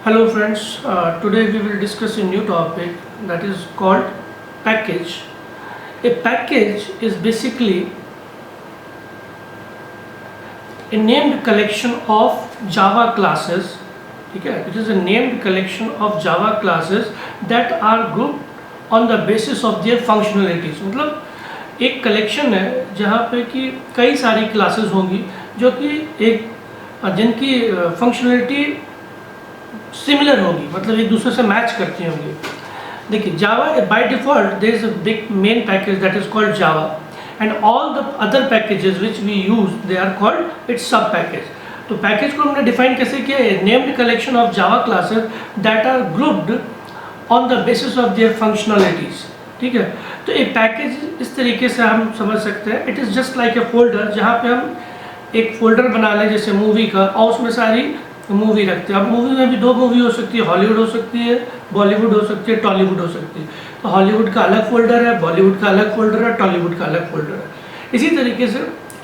Hello friends, today we will discuss a new topic that is called package. A package is basically a named collection of Java classes. Okay, it is a named collection of Java classes that are grouped on the basis of their functionalities. मतलब एक collection है जहाँ पे कि कई सारी classes होंगी जो कि एक जिनकी फंक्शनलिटी सिमिलर होगी, मतलब एक दूसरे से मैच करती होंगी. देखिए Java by default there is a big main package that is called Java and all the other packages which we use they are called its sub package. तो पैकेज को हमने डिफाइन कैसे किया है? Named collection of Java classes that are grouped on the basis of their functionalities. ठीक है, तो एक पैकेज इस तरीके से हम समझ सकते हैं. It is just like a folder जहाँ पे हम एक फोल्डर बना लें जैसे मूवी का, और उसमें सारी मूवी रखते हैं. अब मूवी में भी दो मूवी हो सकती है, हॉलीवुड हो सकती है, बॉलीवुड हो सकती है, टॉलीवुड हो सकती है. तो हॉलीवुड का अलग फोल्डर है, बॉलीवुड का अलग फोल्डर है, टॉलीवुड का अलग फोल्डर है. इसी तरीके से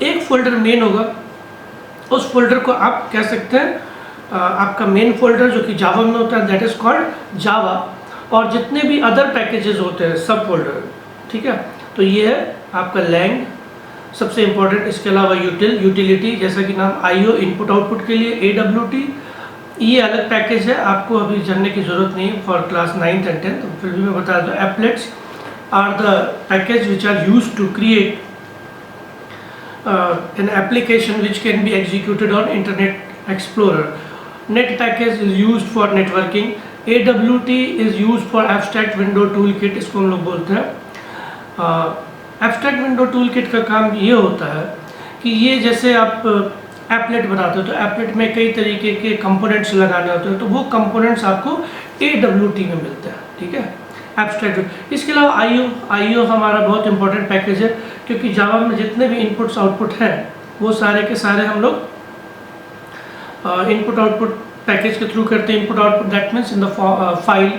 एक फोल्डर मेन होगा, उस फोल्डर को आप कह सकते हैं आपका मेन फोल्डर जो कि जावा में होता है दैट इज़ कॉल्ड जावा, और जितने भी अदर पैकेजेस होते हैं सब फोल्डर. ठीक है, तो ये है आपका लैंग सबसे इम्पोर्टेंट. इसके अलावा यूटिलिटी जैसा कि नाम आईओ इनपुट आउटपुट के लिए, AWT ये अलग पैकेज है, आपको अभी जानने की ज़रूरत नहीं for class 9th and 10th. तो फिर भी मैं बता दूँ, applets are the package which are use to create an application which can be executed on Internet Explorer. Net package is used for networking. AWT is used for abstract window toolkit, इसको हम लोग बोलते हैं. Abstract window tool kit का काम ये होता है कि ये जैसे आप एप्लेट बनाते हो तो एप्लेट में कई तरीके के कंपोनेंट्स लगाने होते हैं, तो वो कंपोनेंट्स आपको AWT में मिलते हैं. ठीक है, एब्स्ट्रैक्ट. इसके अलावा आईओ हमारा बहुत इंपॉर्टेंट पैकेज है, क्योंकि जावा में जितने भी इनपुट्स आउटपुट हैं वो सारे के सारे हम लोग इनपुट आउटपुट पैकेज के थ्रू करते हैं. Input output that means in the file,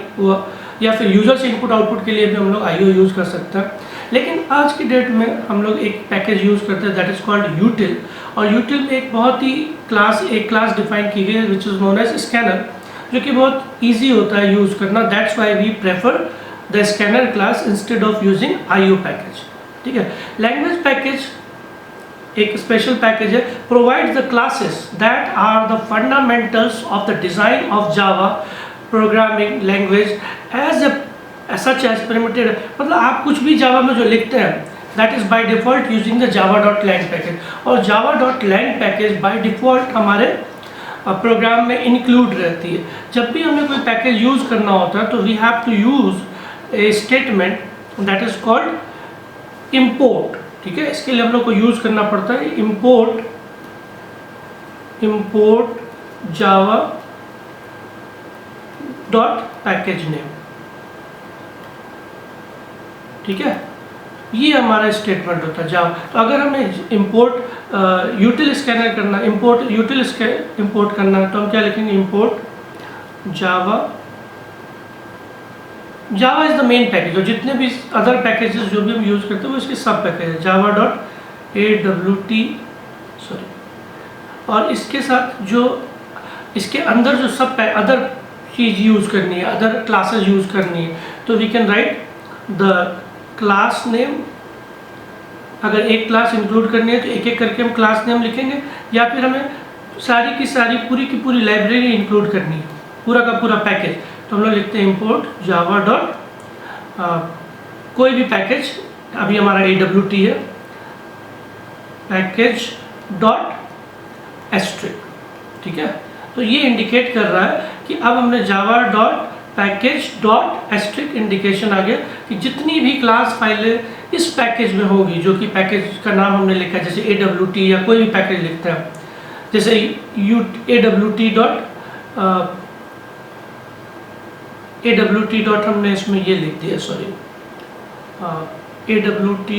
या फिर यूजर से इनपुट आउटपुट के लिए भी हम लोग आईओ यूज़ कर सकते हैं. लेकिन आज की डेट में हम लोग एक पैकेज यूज़ करते हैं दैट इज़ कॉल्ड यूटिल, और यूटिल में एक बहुत ही एक क्लास डिफाइन की गई है which is known as scanner, जो कि बहुत ईजी होता है यूज़ करना. That's why we prefer the scanner class instead of using IO package. ठीक है, लैंग्वेज पैकेज एक स्पेशल पैकेज है, provide the classes that are the fundamentals of the design of Java programming language as such as permitted. मतलब आप कुछ भी Java में जो लिखते हैं that is by default using the java.lang package, और java.lang पैकेज बाय डिफ़ॉल्ट हमारे प्रोग्राम में इंक्लूड रहती है. जब भी हमें कोई पैकेज यूज़ करना होता है तो we have to use a statement that is called import. ठीक है, इसके लिए हम लोग को यूज़ करना पड़ता है इम्पोर्ट जावा डॉट पैकेज नेम. ठीक है, ये हमारा स्टेटमेंट होता है जावा. तो अगर हमें इंपोर्ट यूटिल स्कैनर करना, इंपोर्ट करना है तो हम क्या लिखेंगे? Import Java is the main package, और जितने भी अदर पैकेजेस जो भी हम यूज़ करते हैं वो इसके सब पैकेज है, java.awt सॉरी. और इसके साथ जो इसके अंदर जो सब अदर चीज़ यूज़ करनी है, अदर क्लासेस यूज़ करनी है, तो we can write the class name. अगर एक क्लास इंक्लूड करनी है तो एक एक करके हम क्लास नेम लिखेंगे, या फिर हमें सारी की सारी पूरी की पूरी लाइब्रेरी इंक्लूड करनी है, पूरा का पूरा पैकेज, तो हम लोग लिखते हैं इंपोर्ट जावा डॉट कोई भी पैकेज. अभी हमारा AWT है, पैकेज डॉट एस्ट्रिक. ठीक है, तो ये इंडिकेट कर रहा है कि अब हमने Java dot package dot asterisk indication आ गया कि जितनी भी क्लास फाइलें इस पैकेज में होगी, जो कि पैकेज का नाम हमने लिखा है, जैसे AWT या कोई भी पैकेज लिखते हैं, जैसे AWT डॉट हमने इसमें ये लिख दिया, सॉरी AWT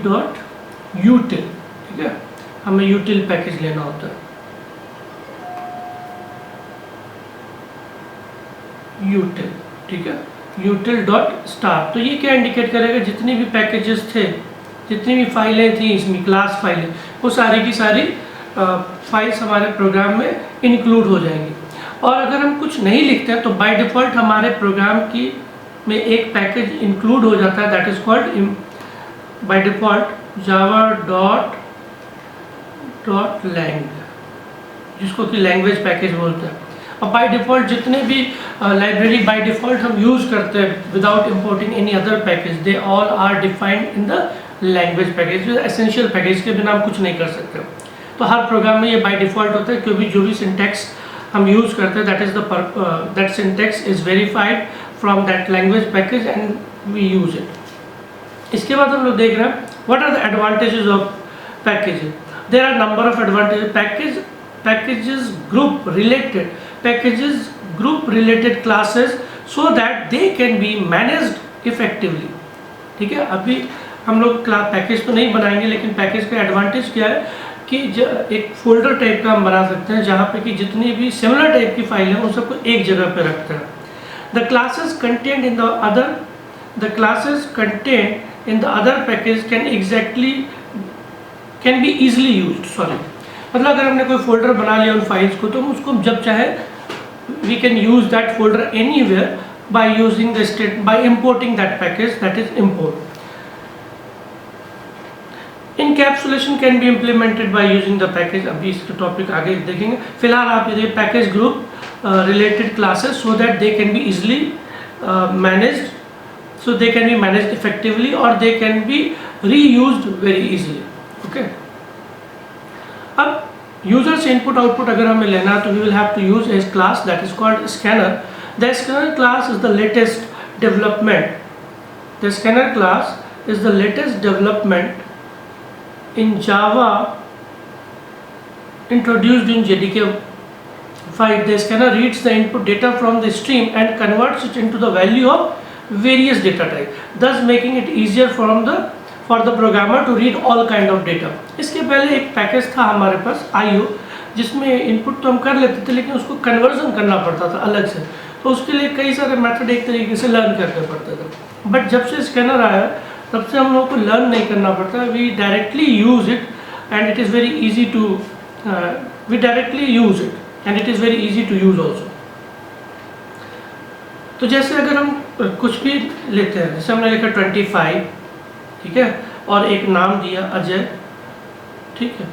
डॉट यूटिल. ठीक है, हमें यूटिल पैकेज लेना होता है, यूटिल. ठीक है, यूटिल डॉट स्टार. तो ये क्या इंडिकेट करेगा? जितनी भी पैकेजेस थे जितनी भी फाइलें थी इसमें क्लास फाइलें, वो सारी की सारी फाइल्स हमारे प्रोग्राम में इंक्लूड हो जाएंगी। और अगर हम कुछ नहीं लिखते हैं तो बाय डिफ़ॉल्ट हमारे प्रोग्राम की में एक पैकेज इंक्लूड हो जाता है, that is called by default Java dot lang, जिसको कि लैंग्वेज पैकेज बोलते हैं। और बाय डिफ़ॉल्ट जितने भी लाइब्रेरी बाय डिफ़ॉल्ट हम यूज़ करते हैं without importing any other package, they all are defined in the language package, जो एसेंशियल पैकेज के बिना हम कुछ नहीं कर सकते। तो हर प्रोग्राम में ये बाय डिफ़ॉल्ट होता है, क्योंकि जो भी सिंटैक्स हम यूज़ करते हैं that syntax is verified from that language package and we use it. इसके बाद हम लोग देख रहे हैं what are the advantages of packages. There are number of advantages. Packages group related classes so that they can be managed effectively। ठीक है, अभी हम लोग पैकेज तो नहीं बनाएंगे, लेकिन पैकेज का एडवांटेज क्या है कि एक फोल्डर टाइप का हम बना सकते हैं जहाँ पे कि जितनी भी सिमिलर टाइप की फाइल है उन सबको एक जगह पे रखते हैं। The classes content in the other package can be easily used. मतलब अगर हमने कोई फोल्डर बना लिया उन फाइल्स को, तो हम उसको जब चाहे we can use that folder anywhere by importing that package, that is import। Encapsulation can be implemented by using the package। अभी इसके टॉपिक आगे देखेंगे। फिलहाल आप ये package group related classes so that they can be easily managed, so they can be managed effectively or they can be reused very easily। Okay। अब user से input output अगर हमें लेना है तो we will have to use a class that is called scanner. The scanner class is the latest development. The scanner class is the latest development in Java introduced in JDK 5. The scanner reads the input data from the stream and converts it into the value of various data type, thus making it easier for the programmer to read all kind of data। इसके पहले एक package था हमारे पास IO, जिसमें input तो हम कर लेते थे लेकिन उसको कन्वर्जन करना पड़ता था अलग से, तो उसके लिए कई सारे मेथड एक तरीके से लर्न करने पड़ते थे। बट जब से स्कैनर आया तब से हम लोगों को लर्न नहीं करना पड़ता, we directly use it and it is very easy to use also. तो जैसे अगर हम कुछ भी लेते हैं, जैसे हमने लिखा 25, ठीक है, और एक नाम दिया अजय, ठीक है,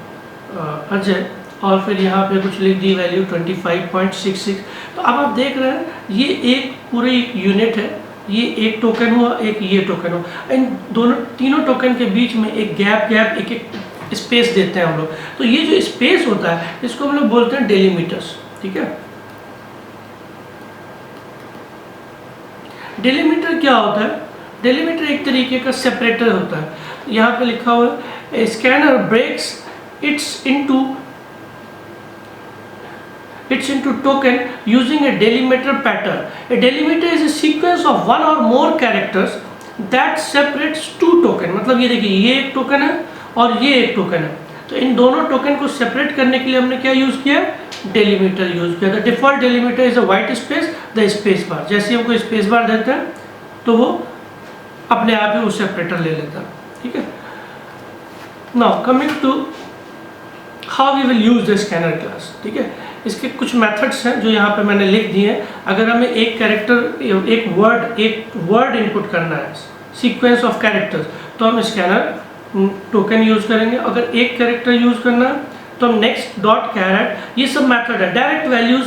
अजय, और फिर यहाँ पे कुछ लिख दी वैल्यू 25.66। तो अब आप देख रहे हैं ये एक पूरी यूनिट है, ये एक टोकन हुआ, एक ये टोकन हुआ, इन तीनों टोकन के बीच में एक गैप एक स्पेस देते हैं हम लोग। तो ये जो स्पेस होता है इसको हम लोग बोलते हैं डेलीमीटर्स, ठीक है। डेलीमीटर क्या होता है? डेलीमीटर एक तरीके का सेपरेटर होता है। यहाँ पे लिखा हुआ है scanner breaks its into token using a delimiter pattern। A delimiter is a sequence of one or more characters that separates two token। मतलब ये देखिए ये एक टोकन है और ये एक टोकन है, तो इन दोनों टोकन को सेपरेट करने के लिए हमने क्या यूज किया? डेलीमीटर यूज किया। The default delimiter is a white space the space bar. जैसे हम कोई स्पेस बार देते हैं तो वो अपने आप ही वो सेपरेटर ले लेता है, ठीक है। Now coming to how we will use the scanner class, ठीक है। इसके कुछ मेथड्स हैं जो यहाँ पे मैंने लिख दिए हैं। अगर हमें एक कैरेक्टर एक वर्ड इनपुट करना है, सीक्वेंस ऑफ कैरेक्टर्स, तो हम स्कैनर टोकन यूज करेंगे। अगर एक कैरेक्टर यूज करना है तो हम नेक्स्ट डॉट कैरेट, ये सब मेथड है। Direct values,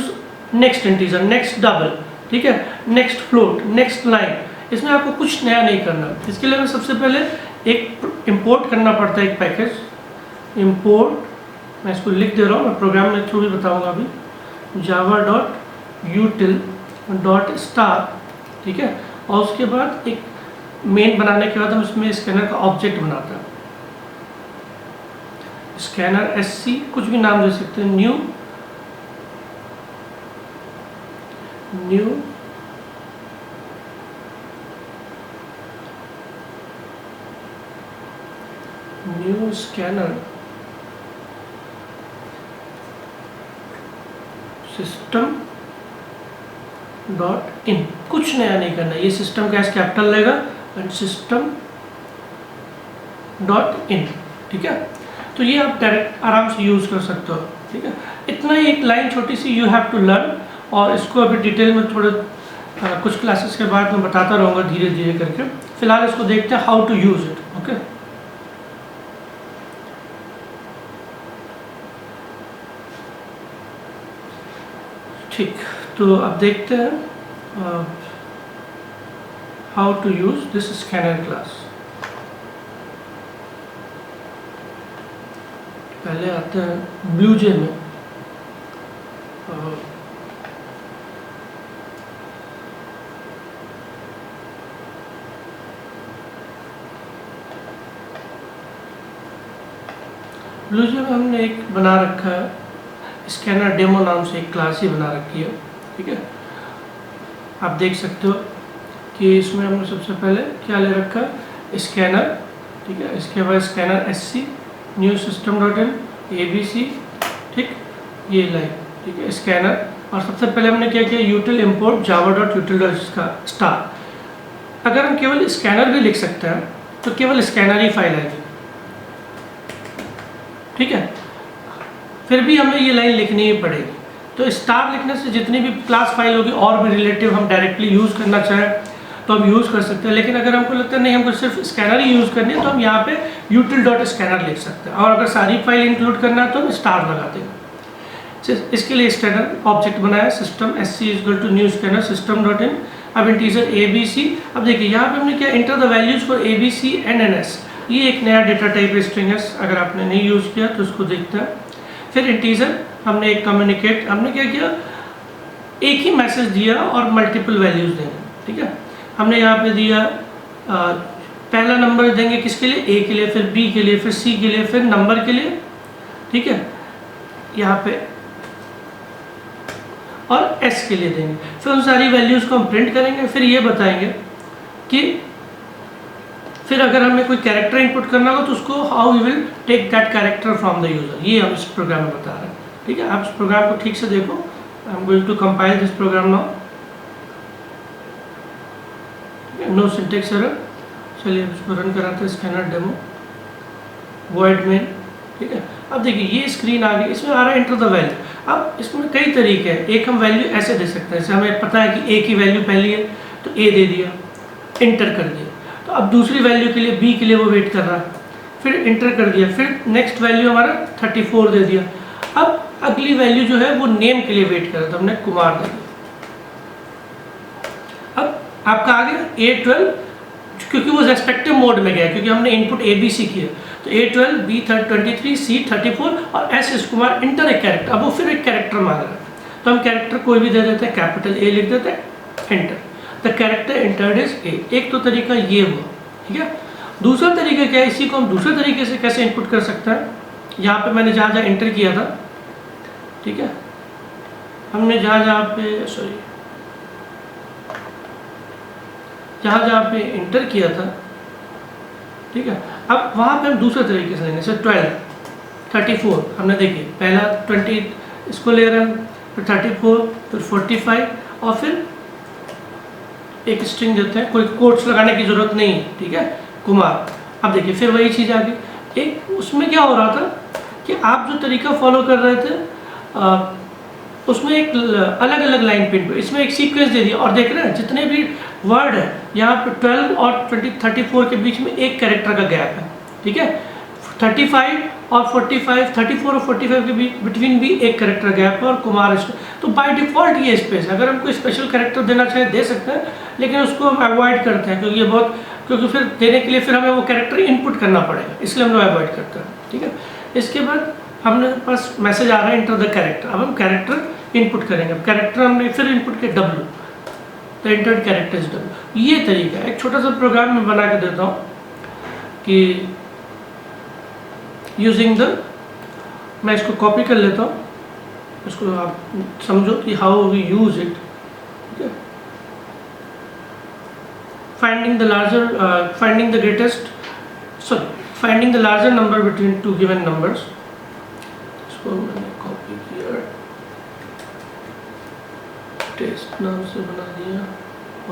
next integer, next double, ठीक है, नेक्स्ट फ्लोट, नेक्स्ट लाइन, इसमें आपको कुछ नया नहीं करना। इसके लिए हमें सबसे पहले एक इंपोर्ट करना पड़ता है, एक पैकेज इंपोर्ट, मैं इसको लिख दे रहा हूँ, मैं प्रोग्राम में थ्रू भी बताऊँगा अभी, java.util.star, ठीक है। और उसके बाद एक मेन बनाने के बाद हम इसमें स्कैनर का ऑब्जेक्ट बनाते हैं, स्कैनर SC, कुछ भी नाम दे सकते हैं, न्यू स्कैनर सिस्टम डॉट इन। कुछ नया नहीं करना, ये सिस्टम का कैपिटल लेगा एंड सिस्टम डॉट इन, ठीक है। तो ये आप डायरेक्ट आराम से यूज़ कर सकते हो, ठीक है। इतना ही एक लाइन छोटी सी यू हैव टू लर्न, और इसको अभी डिटेल में थोड़े कुछ क्लासेस के बाद मैं बताता रहूँगा धीरे धीरे करके। फिलहाल इसको देखते हैं how to use it, okay. ठीक, तो अब देखते हैं how to use this scanner class. पहले आते हैं ब्लूजे में। ब्लूजे में हमने एक बना रखा है स्कैनर डेमो नाम से, एक क्लास ही बना रखी है, ठीक है। आप देख सकते हो कि इसमें हमने सबसे पहले क्या ले रखा है, स्कैनर, ठीक है। इसके बाद scanner SC new system dot इन ABC, ठीक, ये लाइन, ठीक है, स्कैनर। और सबसे पहले हमने क्या किया, यूटिल import Java dot यूटिल dot star. अगर हम केवल स्कैनर भी लिख सकते हैं तो केवल स्कैनर ही फाइल आएगी, ठीक है। फिर भी हमें ये लाइन लिखनी ही पड़ेगी। तो स्टार लिखने से जितनी भी क्लास फाइल होगी और भी रिलेटिव हम डायरेक्टली यूज़ करना चाहें तो हम यूज़ कर सकते हैं, लेकिन अगर हमको लगता है नहीं हमको सिर्फ स्कैनर ही यूज़ करनी है तो हम यहाँ पे यूटिल डॉट स्कैनर लिख सकते हैं। और अगर सारी फाइल इंक्लूड करना है तो हम स्टार लगा देंगे। इसके लिए स्कैनर ऑब्जेक्ट बनाया, system SC equal to new scanner system dot in. अब इंटीजर ABC, अब देखिए यहाँ पे हमने क्या, enter the values for ABC and NS। ये एक नया डेटा टाइप स्ट्रिंग है, अगर आपने नहीं यूज़ किया तो इसको देखते हैं। फिर इंटीजर हमने एक कम्युनिकेट, हमने क्या किया, एक ही मैसेज दिया और मल्टीपल वैल्यूज देंगे, ठीक है। हमने यहाँ पे दिया पहला नंबर देंगे किसके लिए, A के लिए, फिर B के लिए, फिर C के लिए, फिर नंबर के लिए, ठीक है, यहाँ पे, और S के लिए देंगे। फिर उन सारी वैल्यूज को हम प्रिंट करेंगे। फिर ये बताएंगे कि फिर अगर हमें कोई कैरेक्टर इनपुट करना हो तो उसको how we will take that character from the user, ये हम इस प्रोग्राम में बता रहे हैं, ठीक है। आप इस प्रोग्राम को ठीक से देखो। I am going to compile this program now, no syntax error. चलिए अब इसको रन कराते हैं, स्कैनर डेमो वॉइड मेन, ठीक है। अब देखिए ये स्क्रीन आ गई, इसमें आ रहा है एंटर द वैल्यू। अब इसमें कई तरीके हैं, एक हम वैल्यू ऐसे दे सकते हैं, जैसे हमें पता है कि A की वैल्यू पहली है तो A दे दिया, इंटर कर दिया। तो अब दूसरी वैल्यू के लिए B के लिए वो वेट कर रहा है, फिर इंटर कर दिया, फिर नेक्स्ट वैल्यू हमारा 34 दे दिया। अब अगली वैल्यू जो है वो नेम के लिए वेट कर रहा था, हमने कुमार दे दिया। अब आपका आ गया A12, क्योंकि वो रेस्पेक्टिव मोड में गया, क्योंकि हमने इनपुट ABC किया। तो A12, B23, C34 और S इस कुमार, इंटर एक कैरेक्टर। अब वो फिर एक कैरेक्टर मांग रहा है, तो हम कैरेक्टर कोई भी दे देते हैं, कैपिटल A लिख देते हैं, enter. The character entered is A। एक तो तरीका ये हुआ, ठीक है। दूसरा तरीका क्या है, इसी को हम दूसरे तरीके से कैसे इनपुट कर सकते हैं। यहाँ पे मैंने जहाँ जहाँ इंटर किया था, ठीक है, हमने जहाँ पे जहाँ पे इंटर किया था, ठीक है। अब वहाँ पे हम दूसरे तरीके से लेंगे, जैसे 12, 34 हमने देखिए पहला 20 इसको ले रहे हैं, फिर 34, फिर 45 और फिर एक स्ट्रिंग देते हैं, कोई कोट्स लगाने की ज़रूरत नहीं है, ठीक है, कुमार। अब देखिए फिर वही चीज़ आ गई। एक उसमें क्या हो रहा था कि आप जो तरीका फॉलो कर रहे थे उसमें एक अलग अलग लाइन प्रिंट, इसमें एक सीक्वेंस दे दिया और देख रहे हैं जितने भी वर्ड है यहाँ पे 12 और 34 के बीच में एक कैरेक्टर का गैप है, ठीक है। 35 और 45, 34 और 45 के बीच बिटवीन भी एक कैरेक्टर गैप है और कुमार। तो बाय डिफ़ॉल्ट ये स्पेस, अगर हम कोई स्पेशल कैरेक्टर देना चाहें दे सकते हैं, लेकिन उसको हम अवॉइड करते हैं क्योंकि ये बहुत, क्योंकि फिर देने के लिए फिर हमें वो कैरेक्टर इनपुट करना पड़ेगा, इसलिए हम लोग अवॉइड करते हैं, ठीक है। इसके बाद हमने पास मैसेज आ रहा है इंटर द कैरेक्टर। अब हम कैरेक्टर इनपुट करेंगे। अब कैरेक्टर हमने फिर इनपुट किया W, तो एंटर्ड कैरेक्टर इज W। ये तरीका है। एक छोटा सा प्रोग्राम मैं बना के देता हूँ कि यूजिंग द, मैं इसको कॉपी कर लेता हूँ, इसको आप समझो कि हाउ वी यूज इट, ठीक है। Finding the larger, finding the greatest, sorry, finding the larger number between two given numbers. इसको मैंने कॉपी किया, टेस्ट नाम से बना दिया,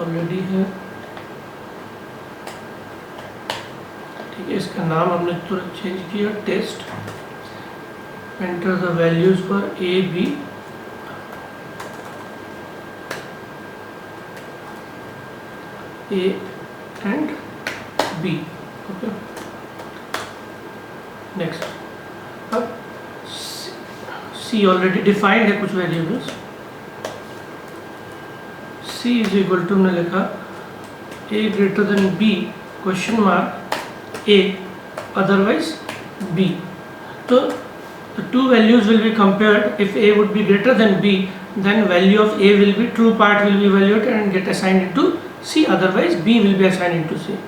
ऑलरेडी है, ठीक है। इसके इसका नाम हमने तुरंत चेंज किया, test. Enter the values for A B, A and B. Okay, next. अब सी ऑलरेडी डिफाइंड है कुछ variables. C is equal to, हमने लिखा A greater than B question mark A otherwise B. तो the two values will be compared. If a would be greater than b, then value of a will be, true part will be evaluated and get assigned into c, otherwise b will be assigned into c.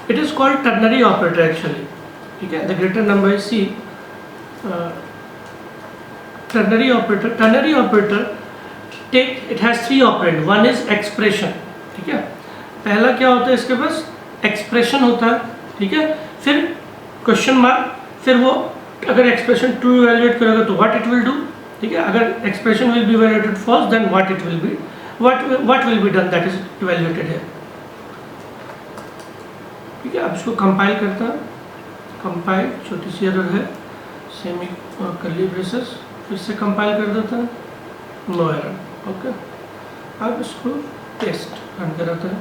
It is called ternary operator actually. Okay, the greater number is c. Ternary operator take, it has three operand. One is expression, ठीक है। पहला क्या होता है इसके पास, expression होता है, ठीक है। फिर क्वेश्चन मार्क, फिर वो अगर एक्सप्रेशन ट्रू इवेल्युएट करेगा तो व्हाट इट विल डू, ठीक है। अगर expression will be evaluated false, then what it will be, what will be done, that is evaluated है, ठीक है। अब इसको कंपाइल करता है, कंपाइल, छोटी सी एरर है, सेमी कर्ली ब्रेसेस, फिर से कंपाइल कर देता है, नो एरर। ओके, अब इसको टेस्ट रन कराता है।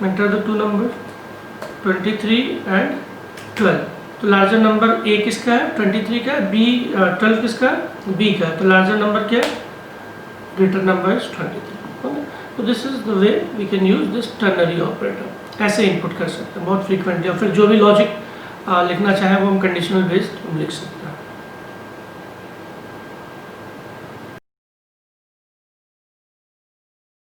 Enter the two number 23 and 12। तो लार्जर नंबर ए किसका है, 23 का है, बी 12 किसका है, बी का है। तो लार्जर नंबर क्या है, ग्रेटर नंबर इज 23। ओके, तो this is the way we can use this ternary operator. ऐसे इनपुट कर सकते हैं बहुत फ्रीक्वेंटली, और फिर जो भी लॉजिक लिखना चाहे वो हम कंडीशनल बेस्ड हम लिख सकते हैं।